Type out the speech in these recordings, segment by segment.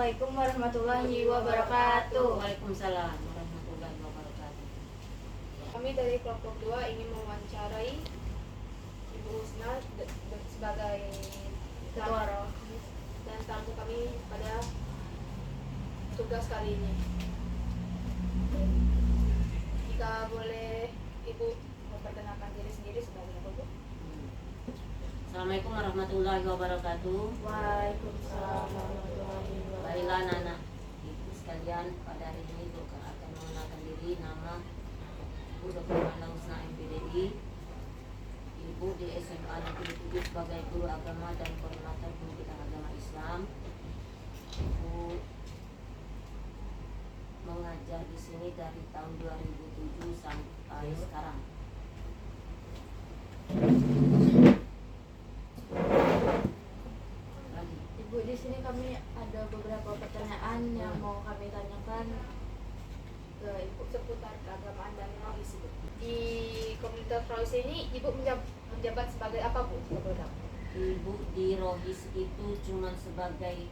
Assalamualaikum warahmatullahi wabarakatuh. Waalaikumsalam warahmatullahi wabarakatuh. Kami dari kelompok 2 ingin mewawancarai Ibu Husna sebagai ketua Rohis dan tamu kami pada tugas kali ini. Jika boleh Ibu memperkenalkan diri sendiri sebagai apa, Bu? Assalamualaikum warahmatullahi wabarakatuh. Waalaikumsalam warahmatullahi wabarakatuh. Baiklah anak ibu sekalian, pada hari ini Ibu akan mengenalkan diri. Nama Ibu Dr. Ana Husna MPDI. Ibu di SMA Negeri 7 sebagai guru agama dan koordinator pendidikan agama Islam. Ibu mengajar di sini dari tahun 2007 sampai sekarang. Ibu, di sini kami ada beberapa pertanyaan yang mau kami tanyakan ke Ibu seputar keagamaan dan rohis, Ibu. Di komunitas rohis ini Ibu menjabat sebagai apa, Bu? Ibu di rohis itu cuma sebagai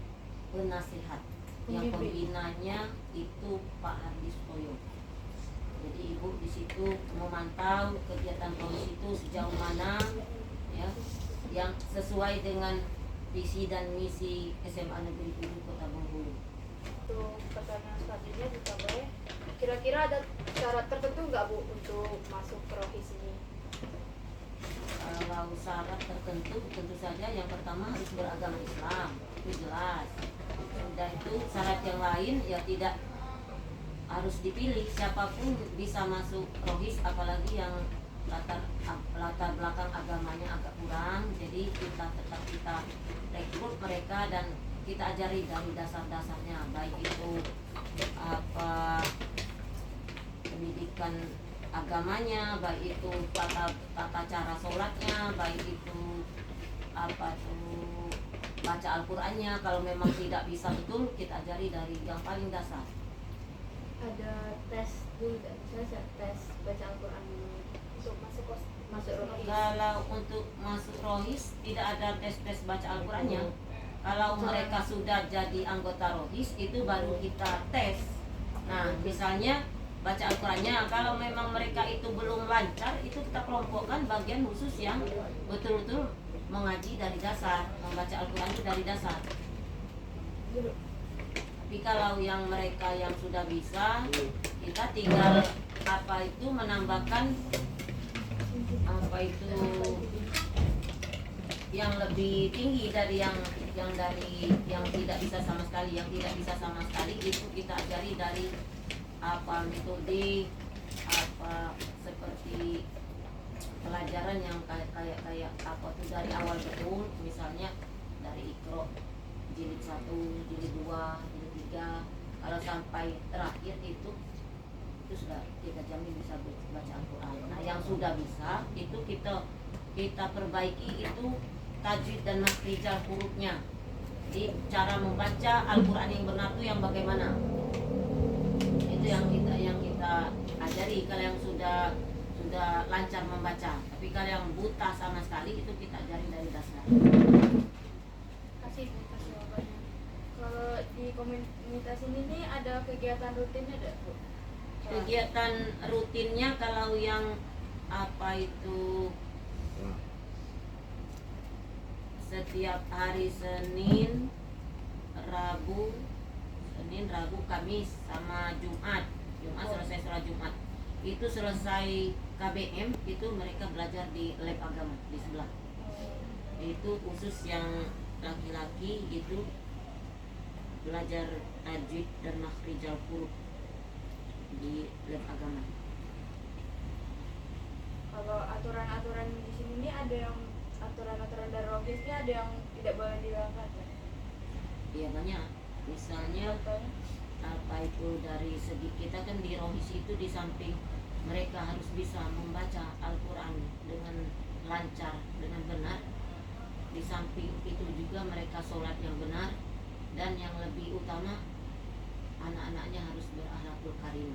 penasihat. Yang pembinanya itu Pak Hardis Poyo. Jadi ibu di situ memantau kegiatan rohis itu sejauh mana, ya, yang sesuai dengan visi dan misi SMA Negeri 7 Kota Bengkulu. Untuk pertanyaan selanjutnya jika boleh, kira-kira ada syarat tertentu nggak, Bu, untuk masuk ke rohis ini? Kalau syarat tertentu tentu saja yang pertama harus beragama Islam, itu jelas. Sudah itu syarat yang lain ya tidak harus dipilih, siapapun bisa masuk rohis, apalagi yang latar belakang agamanya agak kurang. Jadi kita rekrut mereka dan kita ajari dari dasar-dasarnya, baik itu apa pendidikan agamanya, baik itu tata cara sholatnya, baik itu apa tuh baca Al-Qur'annya. Kalau memang tidak bisa betul, kita ajari dari yang paling dasar. Ada tes dulu, saya tes baca Al-Quran untuk masuk rohis. Kalau untuk masuk rohis tidak ada tes baca Al-Qur'annya. Kalau mereka sudah jadi anggota rohis itu baru kita tes. Nah, misalnya baca Al-Qur'annya, kalau memang mereka itu belum lancar, itu kita kelompokkan bagian khusus yang betul-betul mengaji dari dasar, membaca Al-Qur'an itu dari dasar. Tapi kalau yang mereka yang sudah bisa, kita tinggal apa itu menambahkan apa itu yang lebih tinggi dari yang tidak bisa sama sekali. Yang tidak bisa sama sekali itu kita ajari dari apa metode apa seperti pelajaran yang kayak apa tuh dari awal betul, misalnya dari Iqra jilid 1, jilid 2, jilid 3, kalau sampai terakhir itu sudah kita jamin bisa baca Al-Quran. Nah, yang sudah bisa itu kita perbaiki itu tajwid dan makhrij hurufnya. Jadi cara membaca Al-Quran yang benar itu yang bagaimana? Itu yang kita ajari kalau yang sudah lancar membaca. Tapi kalau yang buta sama sekali itu kita ajari dari dasar. Kasih jawabannya. Kalau di komunitas ini nih ada kegiatan rutinnya enggak, Bu? Kegiatan rutinnya kalau yang apa itu setiap hari Senin, Rabu, Kamis sama Jumat selesai sholat Jumat. Itu selesai KBM itu mereka belajar di lab agama di sebelah. Itu khusus yang laki-laki itu belajar tajwid dan makhrijal huruf di lab agama. Kalau aturan-aturan di sini nih ada yang aturan-aturan dari rohisnya ada yang tidak boleh dilanggar, ya? Iya, banyak. Misalnya apa itu dari segi kita kan di rohis itu di samping mereka harus bisa membaca Al-Quran dengan lancar, dengan benar, di samping itu juga mereka sholat yang benar, dan yang lebih utama anak-anaknya harus berakhlakul karim.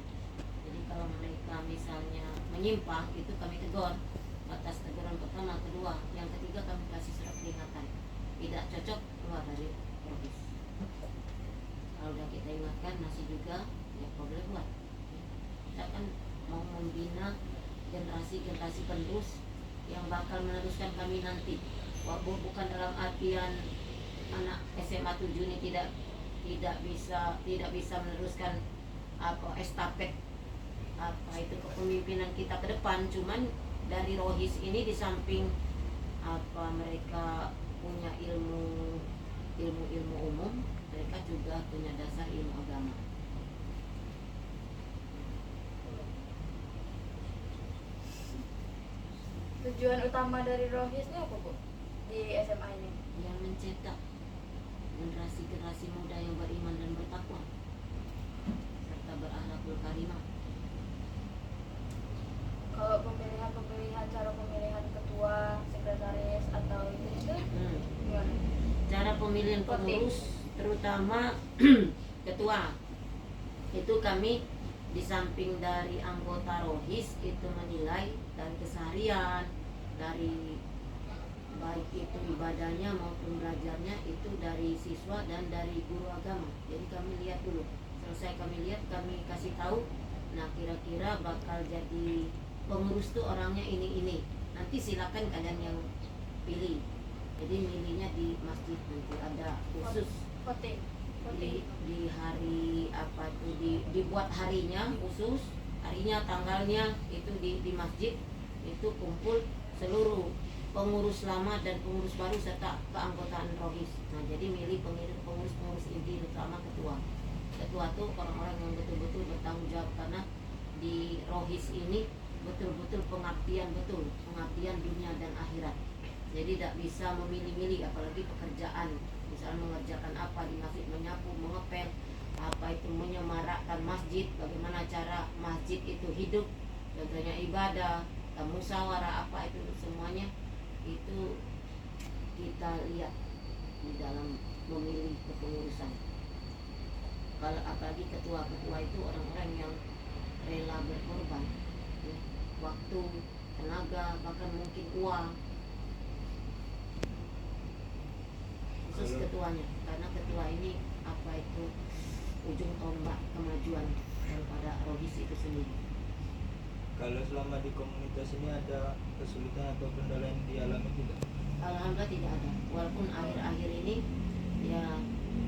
Jadi kalau mereka misalnya menyimpang itu kami tegur, atas teguran pertama, kedua, yang ketiga kami kasih surat peringatan, tidak cocok keluar dari rohis. kita ingatkan masih juga ya boleh buat. Kita kan mau membina generasi-generasi penerus yang bakal meneruskan kami nanti. Walaupun bukan dalam artian anak SMA 7 ini tidak bisa meneruskan estafet itu kepemimpinan kita ke depan, cuman dari Rohis ini di samping mereka punya ilmu umum, mereka juga punya dasar ilmu agama. Tujuan utama dari Rohis ini apa, Bu? Di SMA ini? Yang mencetak generasi muda yang beriman dan bertakwa serta berakhlakul karimah. Kalau cara pemilihan ketua, sekretaris atau itu gimana? Cara pemilihan pengurus terutama ketua itu kami di samping dari anggota Rohis itu menilai dari keseharian, dari baik itu ibadahnya maupun belajarnya itu dari siswa dan dari guru agama. Jadi kami lihat dulu, selesai kami lihat kami kasih tahu, nah kira-kira bakal jadi pengurus tuh orangnya ini, nanti silakan kalian yang pilih. Jadi milihnya di masjid, nanti ada khusus Voting. di hari apa itu dibuat harinya khusus, harinya tanggalnya itu di masjid itu kumpul seluruh pengurus lama dan pengurus baru serta keanggotaan Rohis. Nah jadi milih pengurus inti terutama ketua. Ketua tuh orang-orang yang betul-betul bertanggung jawab, karena di Rohis ini betul-betul pengabdian dunia dan akhirat. Jadi tidak bisa memilih-milih, apalagi pekerjaan, misalnya mengerjakan apa di masjid, menyapu, mengepel, apa itu menyemarakkan masjid, bagaimana cara masjid itu hidup, contohnya ibadah, musyawarah, apa itu semuanya itu kita lihat di dalam memilih kepengurusan. Kalau apalagi ketua-ketua itu orang-orang yang rela berkorban, ya, waktu, tenaga, bahkan mungkin uang, khusus ketuanya, karena ketua ini apa itu ujung tombak kemajuan daripada Rohis itu sendiri. Kalau selama di komunitas ini ada kesulitan atau kendala yang dialami tidak? Alhamdulillah tidak ada. Walaupun akhir-akhir ini ya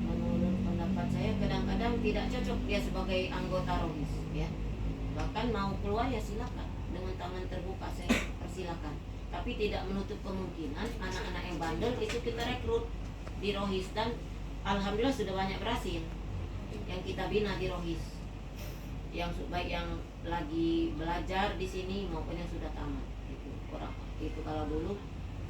menurut pendapat saya kadang-kadang tidak cocok dia sebagai anggota Rohis, ya. Bahkan mau keluar ya silakan, dengan tangan terbuka saya persilakan. Tapi tidak menutup kemungkinan anak-anak yang bandel itu kita rekrut di Rohis, dan alhamdulillah sudah banyak berhasil yang kita bina di Rohis. Yang baik yang lagi belajar di sini maupun yang sudah tamat. Itu kalau dulu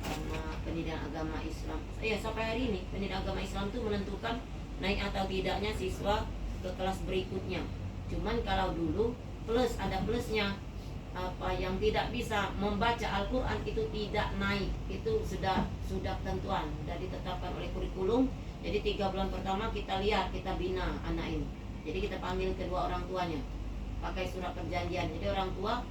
karena pendidikan agama Islam, ya sampai hari ini pendidikan agama Islam itu menentukan naik atau tidaknya siswa ke kelas berikutnya. Cuman kalau dulu ada plusnya, apa yang tidak bisa membaca Al-Quran itu tidak naik, itu sudah tentuan, sudah ditetapkan oleh kurikulum. Jadi 3 bulan pertama kita lihat, kita bina anak ini. Jadi kita panggil kedua orang tuanya, pakai surat perjanjian. Jadi orang tua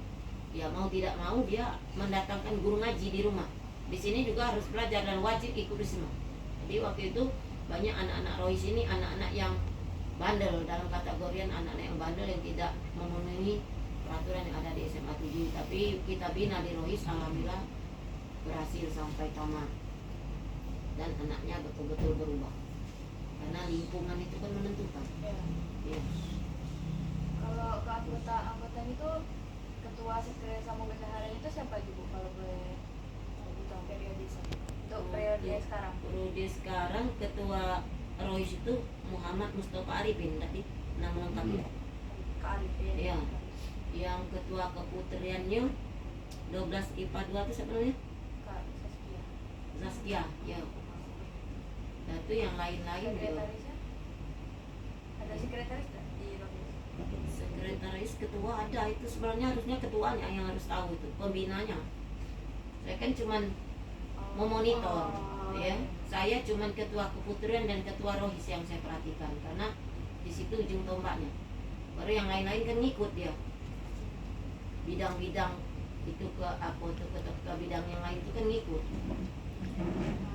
ya mau tidak mau dia mendatangkan guru ngaji di rumah. Di sini juga harus belajar dan wajib ikut semua. Jadi waktu itu banyak anak-anak Rohis ini anak-anak yang bandel, dalam kategorian anak-anak yang bandel yang tidak memenuhi peraturan yang ada di SMA 7. Tapi kita bina di Rohis, alhamdulillah berhasil sampai tamat. Dan anaknya betul-betul berubah. Karena lingkungan itu kan menentukan. Ya. Kalau ke anggota itu ketua, sekretaris sama bendahara itu siapa aja, Bu? Kalau boleh tahu periode untuk periode sekarang. Periode sekarang ketua Rohis itu Muhammad Mustafa Arifin, tadi nama lengkapnya. Kak Arifin. Iya. Yang ketua keputriannya 12 IPA 2 itu siapa namanya? Kak Zaskia, ya. Nah, itu yang lain-lain ya. Sekretarisnya? Ada sekretaris nggak di Rohis? Sekretaris ketua ada, itu sebenarnya harusnya ketuanya yang harus tahu itu, pembinanya. Saya kan cuman memonitor, ya. Saya cuman ketua keputrian dan ketua Rohis yang saya perhatikan, karena di situ ujung tombaknya. Baru yang lain-lain kan ngikut dia. Bidang-bidang itu ke bidang yang lain itu kan ngikut.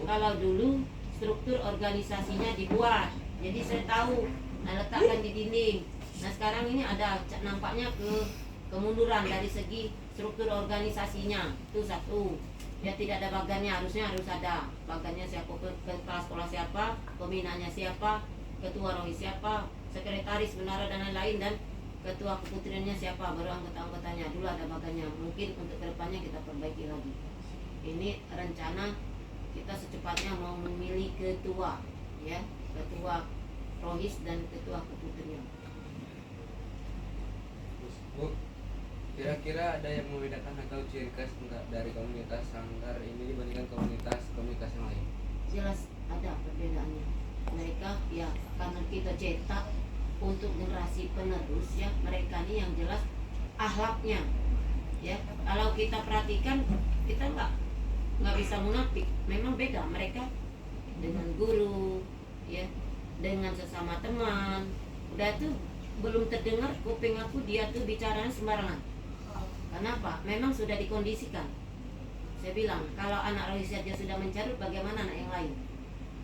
Kalau dulu struktur organisasinya dibuat, jadi saya tahu letakkan di dinding. Nah sekarang ini ada nampaknya kemunduran dari segi struktur organisasinya. Itu satu. Ya tidak ada bagannya, harusnya harus ada bagannya siapa, kepala sekolah siapa, pembinanya siapa, ketua rohis siapa, sekretaris bendara dan lain-lain, dan ketua keputriannya siapa, baru anggota-anggotanya. Dulu ada bagannya. Mungkin untuk kedepannya kita perbaiki lagi. Ini rencana kita secepatnya mau memilih ketua, ya, ketua rohis dan ketua keputrian. Bu, kira-kira ada yang membedakan atau ciri khas enggak dari komunitas Sanggar ini dibandingkan komunitas yang lain? Jelas ada perbedaannya. Mereka ya karena kita cetak untuk generasi penerus, ya, mereka ini yang jelas akhlaknya, ya. Kalau kita perhatikan, kita nggak bisa munafik. Memang beda mereka dengan guru, ya, dengan sesama teman. Udah tuh belum terdengar kuping aku dia tuh bicara sembarangan. Kenapa? Memang sudah dikondisikan. Saya bilang, kalau anak rohis saja sudah mencarut, bagaimana anak yang lain?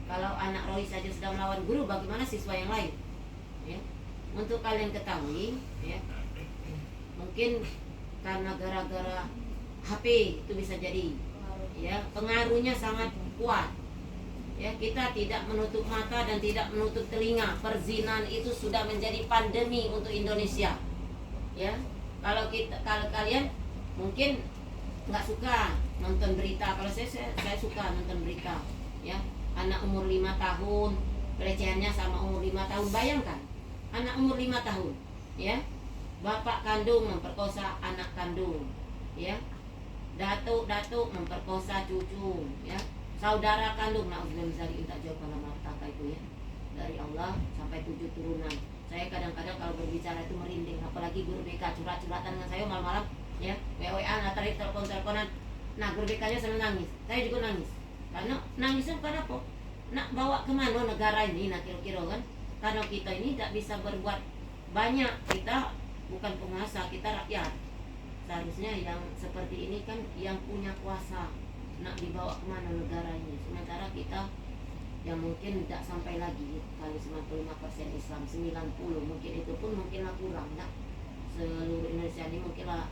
Kalau anak rohis saja sudah melawan guru, bagaimana siswa yang lain? Ya. Untuk kalian ketahui, ya, mungkin karena gara-gara HP itu bisa jadi, ya, pengaruhnya sangat kuat. Ya, kita tidak menutup mata dan tidak menutup telinga. Perzinahan itu sudah menjadi pandemi untuk Indonesia. Ya, kalau kalian mungkin nggak suka nonton berita, kalau saya suka nonton berita. Ya, anak umur 5 tahun pelecehannya sama umur 5 tahun. Bayangkan, anak umur 5 tahun, ya, bapak kandung memperkosa anak kandung, ya, datuk memperkosa cucu, ya, saudara kandung, na'udzubillah minta jauh pada malapetaka itu, ya, dari Allah sampai 7 turunan. Saya kadang-kadang kalau berbicara itu merinding, apalagi guru BK curhat-curhatan dengan saya malam-malam, ya, WA, tarik telepon-teleponan. Nah, guru BK-nya sambil nangis, saya juga nangis. Karena nangisnya bukan apa, nak bawa kemana negara ini, nah kira-kira kan. Karena kita ini tidak bisa berbuat banyak, kita bukan penguasa, kita rakyat. Seharusnya yang seperti ini kan yang punya kuasa, nak dibawa kemana negara ini. Sementara kita yang mungkin tidak sampai lagi, kali 95% Islam, 90 mungkin itu pun mungkinlah kurang, nak. Seluruh Indonesia ini mungkinlah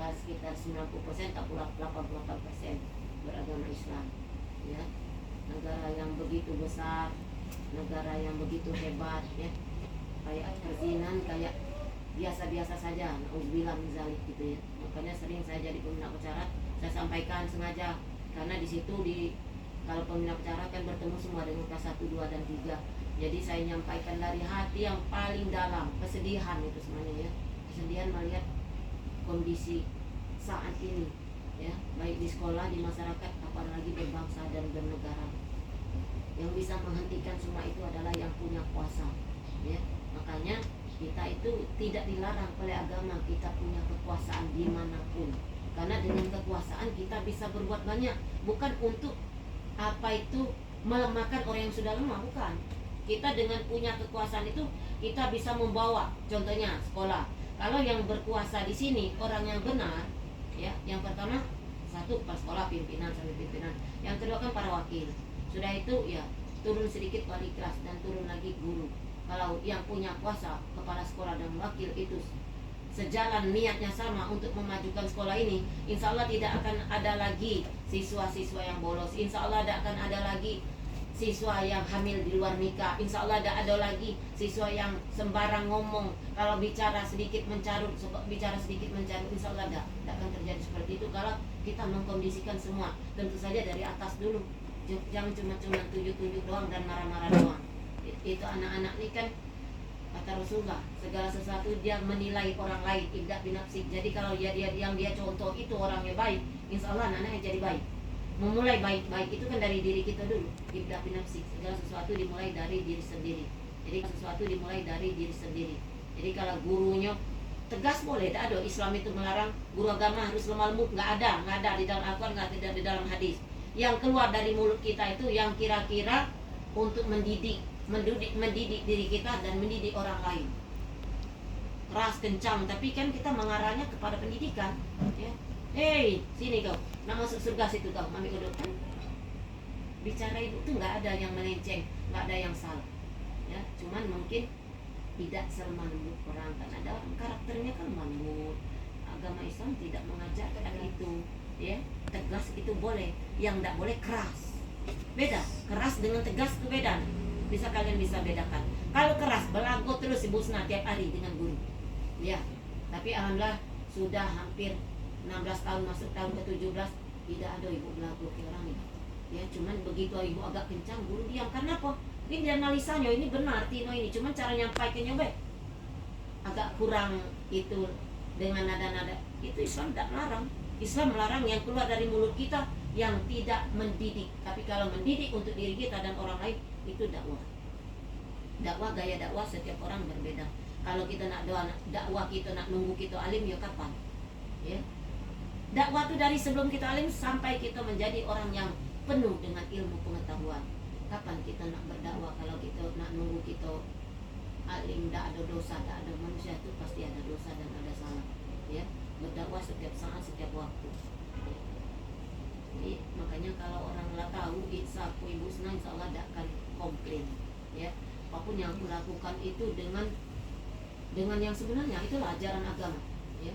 sekitar 90%, tak pula 88% beragama Islam, ya. Negara yang begitu besar, negara yang begitu hebat, ya, kayak perzinahan kayak biasa-biasa saja, na'udzubillah min dzalik gitu, ya. Makanya sering saya jadi pembina acara, saya sampaikan sengaja, karena di situ kalau pembina acara kan bertemu semua dengan kelas 1, 2, dan 3. Jadi saya nyampaikan dari hati yang paling dalam, kesedihan itu semuanya, ya. Kesedihan melihat kondisi saat ini, ya, baik di sekolah, di masyarakat, apalagi berbangsa dan bernegara. Yang bisa menghentikan semua itu adalah yang punya kuasa, ya. Makanya kita itu tidak dilarang oleh agama, kita punya kekuasaan dimanapun. Karena dengan kekuasaan kita bisa berbuat banyak, bukan untuk apa itu melemahkan orang yang sudah lemah, bukan. Kita dengan punya kekuasaan itu kita bisa membawa, contohnya sekolah. Kalau yang berkuasa di sini orang yang benar, ya, yang pertama satu kepala sekolah, pimpinan sampai pimpinan. Yang kedua kan para wakil. Sudah itu ya turun sedikit wali kelas dan turun lagi guru. Kalau yang punya kuasa kepala sekolah dan wakil itu sejalan niatnya sama untuk memajukan sekolah ini, insya Allah tidak akan ada lagi siswa-siswa yang bolos. Insya Allah tidak akan ada lagi siswa yang hamil di luar nikah. Insya Allah tidak ada lagi siswa yang sembarang ngomong, kalau bicara sedikit mencarut. Insya Allah tidak akan terjadi seperti itu kalau kita mengkondisikan semua. Tentu saja dari atas dulu, jangan cuma tunjuk-tunjuk doang dan marah-marah doang. Itu anak-anak ini kan kata Rasulullah, segala sesuatu dia menilai orang lain, ibda binafsik. Jadi kalau dia yang dia contoh itu orangnya baik, insya Allah anak-anaknya jadi baik. Memulai baik-baik itu kan dari diri kita dulu. Ibda binafsik, segala sesuatu dimulai dari diri sendiri. Jadi kalau gurunya tegas boleh, tidak ada. Islam itu melarang guru agama harus lemah lembut, nggak ada di dalam Al-Quran, nggak ada di dalam hadis. Yang keluar dari mulut kita itu yang kira-kira untuk mendidik diri kita dan mendidik orang lain. Keras, kencang, tapi kan kita mengarahnya kepada pendidikan, ya. Hei, sini kau, nak masuk surga situ kau, ambil uduk kan. Bicara itu nggak ada yang melenceng, nggak ada yang salah, ya. Cuman mungkin tidak selembut orang, kan ada orang karakternya kan lembut. Agama Islam tidak mengajarkan itu, ya. Tegas itu boleh, yang tidak boleh keras. Beda, keras dengan tegas itu beda. Kalian bisa bedakan. Kalau keras belagu terus Ibu Husna tiap hari dengan guru, ya. Tapi alhamdulillah sudah hampir 16 tahun masuk tahun ke-17 tidak ada Ibu belagu ke orang ini. Ya, cuman begitu Ibu agak kencang guru diam. Karena apa? Ini analisanya ini benar Tino ini, cuman cara nyampaikannya baik agak kurang itu dengan nada-nada. Itu Islam tidak melarang. Islam melarang yang keluar dari mulut kita yang tidak mendidik. Tapi kalau mendidik untuk diri kita dan orang lain itu dakwah. Dakwah, gaya dakwah setiap orang berbeda. Kalau kita nak dakwah kita nak nunggu kita alim ya kapan? Ya. Dakwah itu dari sebelum kita alim sampai kita menjadi orang yang penuh dengan ilmu pengetahuan. Kapan kita nak berdakwah kalau kita nak nunggu kita alim, tidak ada dosa, tidak ada manusia itu pasti ada dosa dan ada salah. Ya, berdakwah setiap saat, setiap waktu. Ya. Jadi makanya kalau orang lah tahu Sapu Ibu Husna insya Allah tidak akan komplain. Ya, apapun yang aku lakukan itu dengan yang sebenarnya itulah ajaran agama. Ya,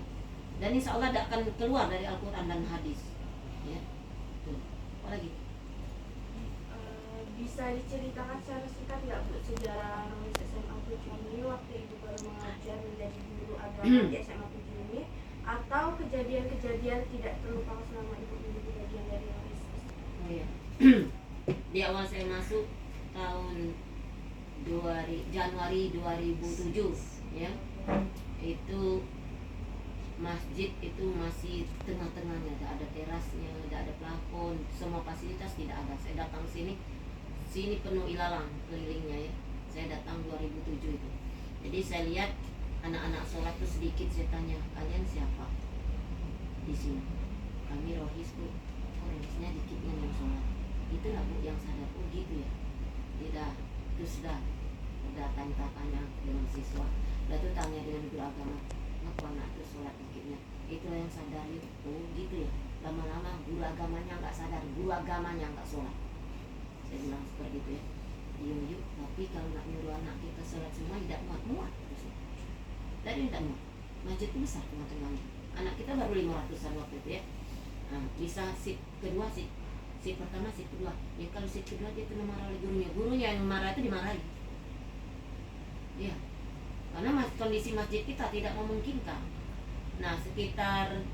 dan insya Allah tidak akan keluar dari Al-Quran dan hadis. Ya, tuh. Apa lagi? Bisa diceritakan secara singkat nggak Bu sejarah nulis SMA 7 ini waktu Ibu baru mengajar menjadi guru agama di SMA 7 ini, atau kejadian-kejadian tidak terlupakan selama Ibu menjadi bagian dari nulis? Oh iya. Di awal saya masuk tahun Januari 2007 ya. Itu masjid itu masih tengah-tengahnya, tidak ada terasnya, tidak ada plafon, semua fasilitas tidak ada. Saya datang sini penuh ilalang kelilingnya ya. Saya datang 2007 itu. Jadi saya lihat anak-anak sholat itu sedikit. Saya tanya, kalian siapa di sini? Kami rohis Bu. Oh, rohisnya dikitnya yang sholat. Itulah Bu yang sadar. Oh gitu ya. Tidak, itu sudah tanya dengan siswa. Lalu tanya dengan guru agama, ngapa anak itu sholat dikitnya? Itulah yang sadar ya. Oh gitu ya. Lama-lama guru agamanya nggak sadar, guru agamanya nggak sholat. Saya bilang seperti itu ya. Yuk, tapi kalau nak nyuruh anak kita sholat semua tidak muat. Tadi tidak muat. Masjid itu besar tengah-tengahnya. Anak kita baru 500-an waktu itu ya. Nah, bisa sip kedua, sip pertama, sip kedua. Ya kalau sip kedua dia kena marah oleh gurunya. Gurunya yang marah itu dimarahi. Ya, karena kondisi masjid kita tidak memungkinkan. Nah, sekitar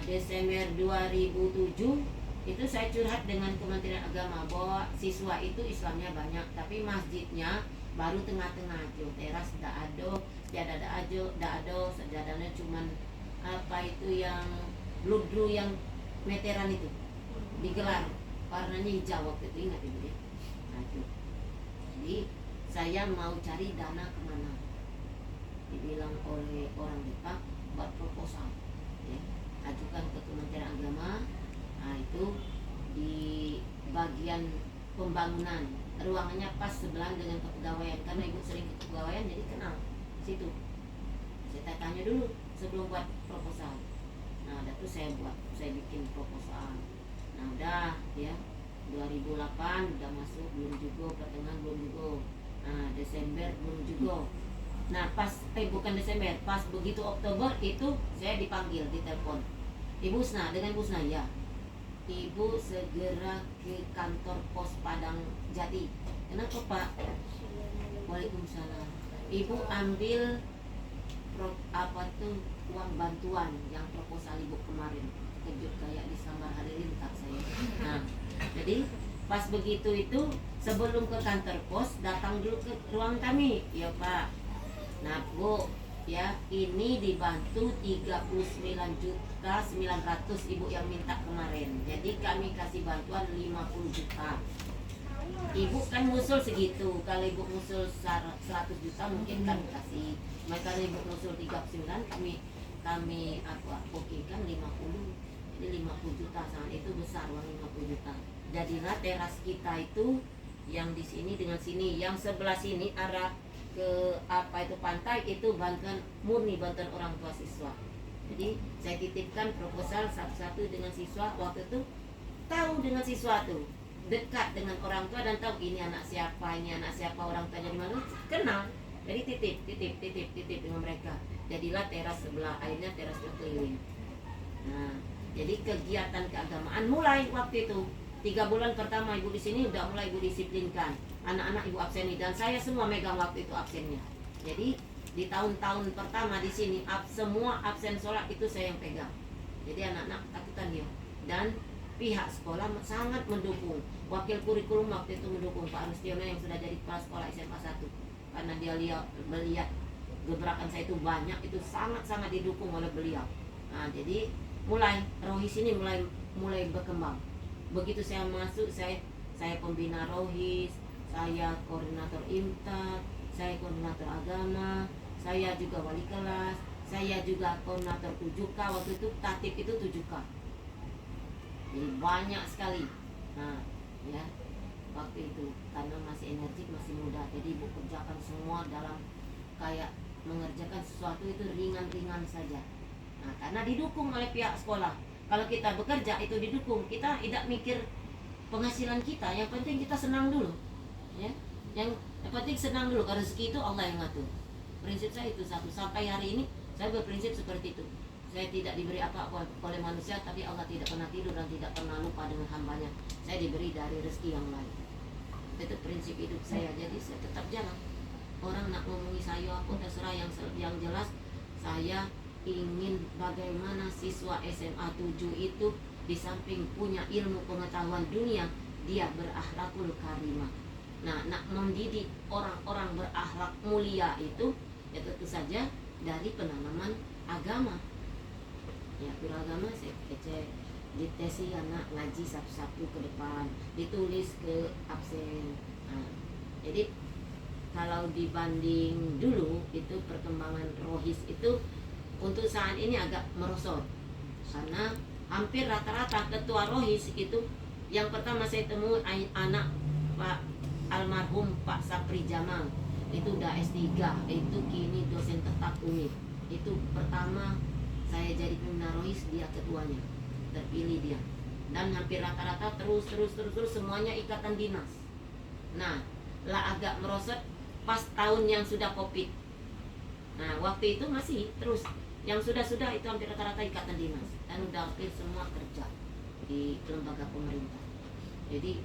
Desember 2007 itu saya curhat dengan Kementerian Agama bahwa siswa itu Islamnya banyak, tapi masjidnya baru tengah-tengah aja, teras tidak ada, sajadahnya cuman apa itu yang bludru yang meteran itu digelar, warnanya hijau waktu itu, ingat Ibu ya. Nah itu, jadi saya mau cari dana kemana, dibilang oleh orang Jepang buat proposal, ya, ajukan ke Kementerian Agama. Nah itu di bagian pembangunan, ruangannya pas sebelah dengan kepegawaian, karena Ibu sering ke kepegawaian jadi kenal situ. Saya tanya dulu sebelum buat proposal. Nah udah tuh saya bikin proposal. Nah udah ya 2008 udah masuk, belum juga, pertengahan belum juga. Nah Desember belum juga. Nah bukan Desember, pas begitu Oktober itu saya dipanggil, ditelepon. Ibu Husna, dengan Bu Husna ya. Ibu segera ke kantor pos Padang Jati. Kenapa Pak? Waalaikumsalam. Ibu ambil uang bantuan yang proposal Ibu kemarin. Kejut kayak disambar halilintar saya. Nah, jadi pas begitu itu sebelum ke kantor pos datang dulu ke ruang kami. Ya Pak. Nah Bu, ya ini dibantu 39.900.000 Ibu yang minta kemarin. Jadi kami kasih bantuan 50 juta. Ibu kan ngusul segitu. Kalau Ibu ngusul 100 juta mungkin kami kasih. Maka Ibu ngusul 39 kami oke kan 50. Jadi 50 juta saat itu besar, uang 50 juta. Jadilah teras kita itu yang di sini dengan sini, yang sebelah sini arah ke pantai itu bantuan murni, bantuan orang tua siswa. Jadi saya titipkan proposal satu-satu dengan siswa. Waktu itu tahu dengan siswa tuh, dekat dengan orang tua dan tahu ini anak siapa, orang tuanya di mana, kenal. Jadi titip dengan mereka. Jadilah teras sebelah, akhirnya teras keliling. Nah, jadi kegiatan keagamaan mulai waktu itu 3 bulan pertama ibu di sini udah mulai ibu disiplinkan. Anak-anak ibu abseni dan saya semua megang waktu itu absennya. Jadi di tahun-tahun pertama di sini semua absen sholat itu saya yang pegang. Jadi anak-anak takutan dia. Dan pihak sekolah sangat mendukung. Wakil kurikulum waktu itu mendukung Pak Rustiono yang sudah jadi kepala sekolah SMA 1. Karena dia melihat gebrakan saya itu banyak, itu sangat-sangat didukung oleh beliau. Nah, jadi mulai Rohis ini mulai berkembang. Begitu saya masuk, saya pembina Rohis, saya koordinator IMTA, saya koordinator agama, saya juga wali kelas, saya juga koordinator 7K. Waktu itu tatip itu 7K. Jadi banyak sekali. Nah, ya waktu itu karena masih energik, masih muda, jadi ibu kerjakan semua dalam kayak mengerjakan sesuatu itu ringan-ringan saja. Nah, karena didukung oleh pihak sekolah. Kalau kita bekerja itu didukung, kita tidak mikir penghasilan kita, yang penting kita senang dulu, ya. Yang penting senang dulu, karena rezeki itu Allah yang ngatur. Prinsip saya itu satu, sampai hari ini saya berprinsip seperti itu. Saya tidak diberi apa-apa oleh manusia, tapi Allah tidak pernah tidur dan tidak pernah lupa dengan hambanya. Saya diberi dari rezeki yang lain. Itu prinsip hidup saya, jadi saya tetap jalan. Orang nak ngomongin saya apa terserah, yang jelas saya ingin bagaimana siswa SMA 7 itu di samping punya ilmu pengetahuan dunia, dia berakhlakul karimah. Nah, nak mendidik orang-orang berakhlak mulia itu ya tentu saja dari penanaman agama. Ya, agama saya kece ditesi anak ngaji Sabtu ke depan, ditulis ke absen. Nah, jadi kalau dibanding dulu itu perkembangan Rohis itu untuk saat ini agak merosot, karena hampir rata-rata ketua Rohis itu yang pertama saya temui anak Pak almarhum Pak Sapri Jamal, itu udah S3, itu kini dosen tetap UNIF. Itu pertama saya jadi pembina Rohis, dia ketuanya, terpilih dia. Dan hampir rata-rata terus semuanya ikatan dinas. Nah, lah agak merosot pas tahun yang sudah Covid. Nah, waktu itu masih terus. Yang sudah itu hampir rata-rata ikatan dinas dan udah hampir semua kerja di lembaga pemerintah. Jadi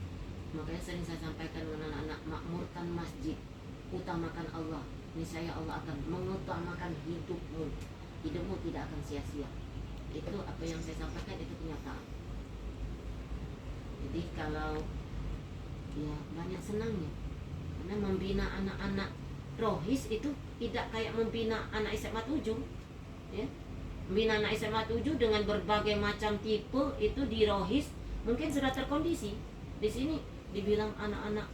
makanya sering saya sampaikan dengan anak-anak, makmurkan masjid, utamakan Allah. Niscaya Allah akan mengutamakan hidupmu. Hidupmu tidak akan sia-sia. Itu apa yang saya sampaikan, itu kenyataan. Jadi kalau ya banyak senangnya, karena membina anak-anak Rohis itu tidak kayak membina anak SMA 7. Ya, membina anak SMA 7 dengan berbagai macam tipe itu di Rohis mungkin sudah terkondisi. Di sini dibilang anak-anak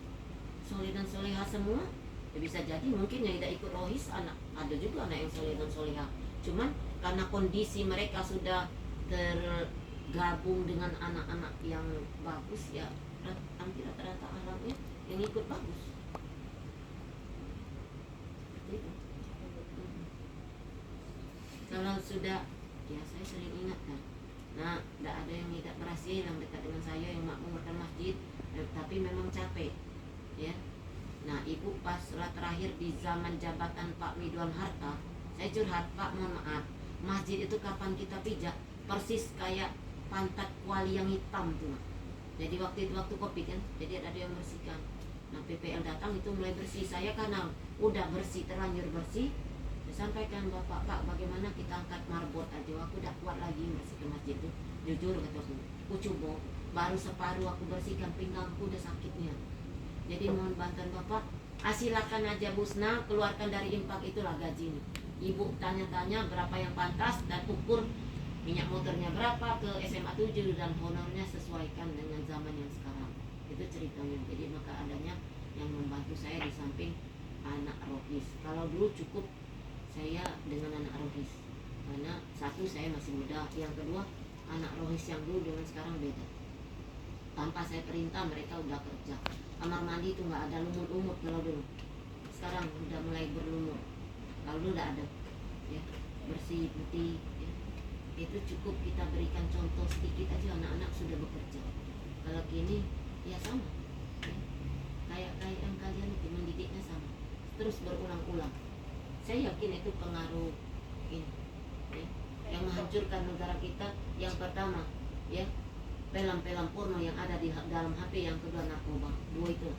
soleh dan soleha semua, ya bisa jadi mungkin yang tidak ikut Rohis ada juga anak yang soleh dan soleha. Cuman karena kondisi mereka sudah tergabung dengan anak-anak yang bagus, ya hampir rata-rata anaknya yang ikut bagus. Gitu. Kalau sudah, ya saya sering ingatkan. Nah, tidak ada yang tidak berhasil yang dekat dengan saya yang makmurkan masjid, tapi memang capek, ya. Nah, ibu pas terakhir di zaman jabatan Pak Midwan Harta, saya curhat, Pak mohon maaf, masjid itu kapan kita pijak, persis kayak pantat kuali yang hitam tuh. Jadi waktu Covid kan, jadi ada yang bersihkan. Nah, PPL datang itu mulai bersih. Saya karena udah bersih, terlanjur bersih, sampaikan Bapak, Pak bagaimana kita angkat marbot aja, aku udah kuat lagi bersihkan masjid itu. Jujur kata aku coba, baru separuh aku bersihkan, pinggangku udah sakitnya. Jadi mohon bantuan Bapak, silakan aja Busna, keluarkan dari infak itulah gajinya. Ibu tanya-tanya berapa yang pantas dan ukur minyak motornya berapa ke SMA 7 dan honornya sesuaikan dengan zaman yang sekarang. Itu ceritanya. Jadi maka adanya yang membantu saya di samping anak Rohis. Kalau dulu cukup saya dengan anak Rohis, karena satu saya masih muda, yang kedua anak Rohis yang dulu dengan sekarang beda. Tanpa saya perintah mereka udah kerja. Kamar mandi itu nggak ada lumut-lumut kalau dulu. Sekarang udah mulai berlumut. Kalau dulu nggak ada, ya bersih putih. Ya. Itu cukup kita berikan contoh sedikit aja, anak-anak sudah bekerja. Kalau kini ya sama, ya. Kayak yang kalian itu mendidiknya sama. terus berulang-ulang. Saya yakin itu pengaruh ini, ya, yang menghancurkan negara kita. Yang pertama, ya, film-film porno yang ada di dalam HP, yang kedua narkoba. Dua itu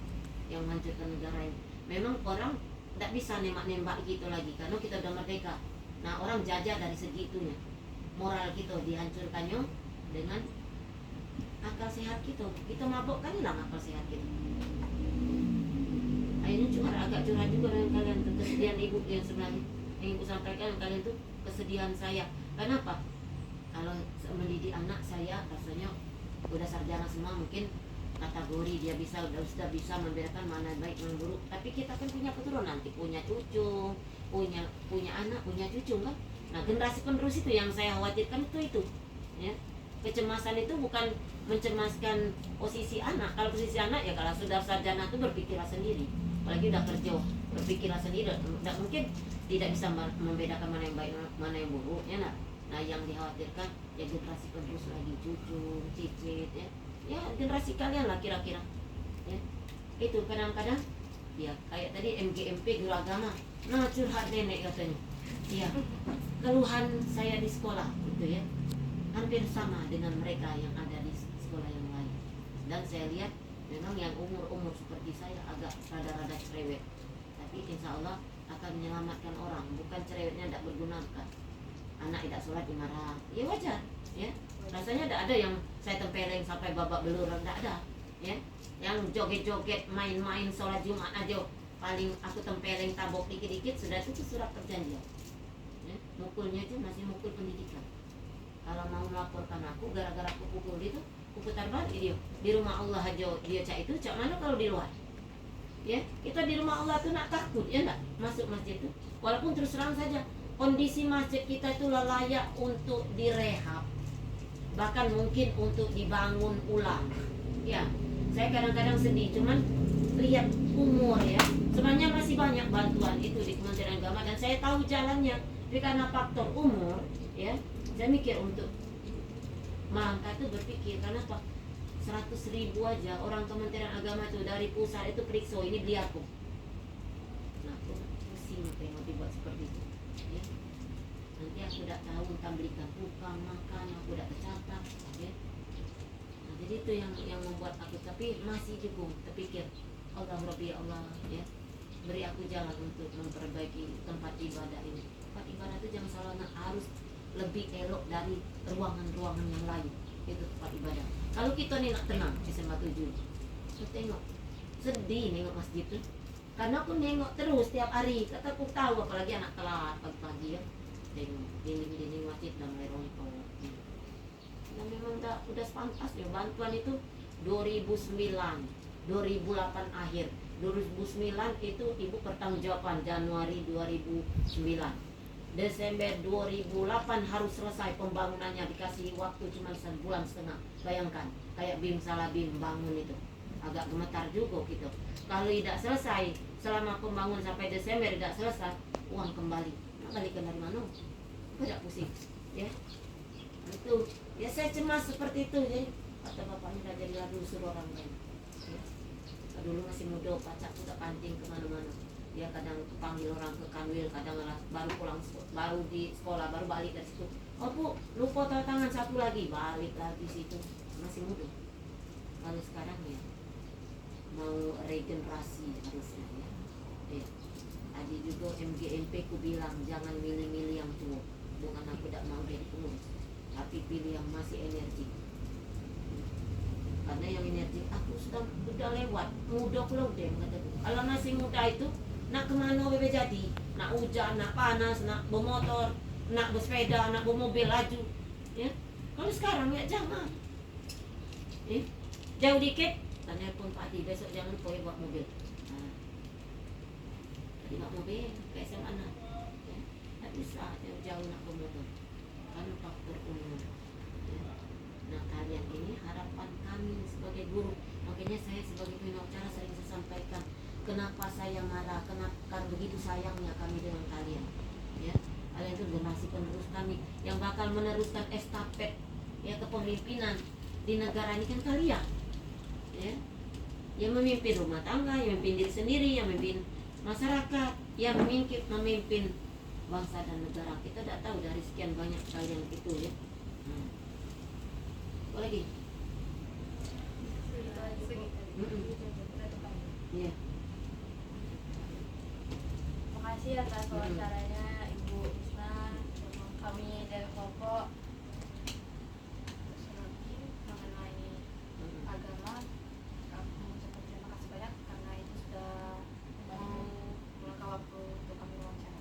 yang menghancurkan negara ini. Memang orang tidak bisa nembak-nembak gitu lagi karena kita udah merdeka. Nah, orang jajah dari segitunya. Moral kita dihancurkannya dengan akal sehat kita. Kita mabuk kan hilang akal sehat kita. Akhirnya agak curhat juga dengan kalian, kesedihan ibu yang sebenarnya yang ibu sampaikan kalian tuh kesedihan saya. Kenapa? Kalau mendidik anak saya rasanya udah sarjana semua, mungkin kategori dia sudah bisa membedakan mana baik mana buruk. Tapi kita kan punya keturunan, nanti punya cucu, punya anak, punya cucu kan. Nah, generasi penerus itu yang saya khawatirkan itu ya. Kecemasan itu bukan mencemaskan posisi anak. Kalau posisi anak ya kalau sudah sarjana itu berpikirlah sendiri, apalagi udah kerja berpikirlah sendiri, tidak mungkin tidak bisa membedakan mana yang baik mana yang buruk ya. Nah, yang dikhawatirkan ya generasi penerus lagi, cucu, cicit ya generasi kalian lah kira-kira ya. Itu kadang-kadang ya kayak tadi MGMP guru agama, nah curhat nenek katanya ya, keluhan saya di sekolah gitu ya, hampir sama dengan mereka yang ada di sekolah yang lain. Dan saya lihat memang yang umur seperti saya agak rada-rada cerewet, tapi insya Allah akan menyelamatkan orang. Bukan cerewetnya tidak berguna, bukan. Anak tidak sholat dimarah, ya wajar ya. Rasanya tidak ada yang saya tempeleng sampai babak belur, tidak ada ya. Yang joget-joget main-main sholat Jumat aja paling aku tempeleng tabok dikit-dikit sudah itu surat perjanjian ya. Mukulnya itu masih mukul pendidikan. Kalau mau melaporkan aku gara-gara aku pukul itu, aku putar balik dia di rumah Allah aja dia cak itu, cak mana kalau di luar ya. Kita di rumah Allah tuh nak takut ya enggak masuk masjid itu, walaupun terus terang saja kondisi masjid kita itu layak untuk direhab, bahkan mungkin untuk dibangun ulang ya. Saya kadang-kadang sedih, cuman lihat umur ya, sebenarnya masih banyak bantuan itu di Kementerian Agama dan saya tahu jalannya, tapi karena faktor umur ya, saya mikir untuk mangkat itu berpikir karena apa, 100.000 aja orang Kementerian Agama itu dari pusat itu periksa ini beli aku. Nah, aku pusing tengok dibuat seperti itu ya. Nanti aku tidak tahu entah belikan tukang makan, aku tidak tercatat ya. Nah, jadi itu yang membuat aku, tapi masih juga terpikir Allah Rabbi ya Allah ya, beri aku jalan untuk memperbaiki tempat ibadah ini. Tempat ibadah itu jangan salah, harus lebih elok dari ruangan-ruangan yang lain. Itu tempat ibadah. Kalau kita nih nak tenang SMA 7, saya tengok sedih nengok masjid itu, karena aku nengok terus tiap hari. Kata aku tahu apalagi anak telat pagi-pagi ya, tengok dinding masjid dan mulai rontok. Dan memang udah sepantasnya bantuan itu 2009, 2008 akhir, 2009 itu ibu pertanggungjawaban Januari 2009. Desember 2008 harus selesai pembangunannya, dikasih waktu cuma sebulan setengah. Bayangkan, kayak BIM salah BIM bangun itu. Agak gemetar juga gitu. Kalau tidak selesai, selama pembangunan sampai Desember tidak selesai, uang kembali. Nah, balikan dari mana? Tidak pusing ya. Itu, ya saya cemas seperti itu. Jadi, kata bapaknya udah jadi lagu suruh orang lain ya. Dulu masih muda, pacak udah pancing kemana-mana. Dia kadang panggil orang ke kanwil, kadang baru pulang, baru di sekolah, baru balik dari situ. Oh bu, lupa tanda tangan satu lagi, balik lagi situ. Masih muda. Kalau sekarang ya mau regenerasi harusnya ya. Tadi juga MGMP ku bilang jangan milih-milih yang tua. Bukan aku tidak mau jadi pengurus, tapi pilih yang masih energi. Karena yang energi aku sudah lewat, muda pulau deh kataku. Kalau masih muda itu nak kemana bebe jadi, nak hujan, nak panas, nak bermotor, nak bersepeda, nak bermobil laju ya. Kalau sekarang ya jangan jauh dikit dan nelpon Pak Adi, besok jangan lupa ya buat mobil. Nah, tadi buat mobil ke SMA ya. Tak bisa jauh nak bermotor karena faktor umur ya. Nah kalian ini harapan kami sebagai guru, makanya saya sebagai pembicara sering saya sampaikan kenapa saya marah, karena begitu sayangnya kami dengan kalian ya. Kalian itu generasi penerus kami yang bakal meneruskan estafet ya kepemimpinan di negara ini kan kalian ya. Yang memimpin rumah tangga, yang memimpin diri sendiri, yang memimpin masyarakat yang memimpin bangsa dan negara. Kita tidak tahu dari sekian banyak kalian itu ya. Apa lagi? Iya. Makasih atas wawancaranya Ibu Isna. Kami dari kelompok sosiologi mengenai agama. Kami mengucapkan terima kasih banyak karena itu sudah mau meluangkan waktu untuk kami wawancara.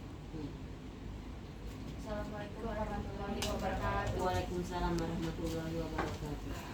Assalamualaikum warahmatullahi wabarakatuh. Waalaikumsalam warahmatullahi wabarakatuh.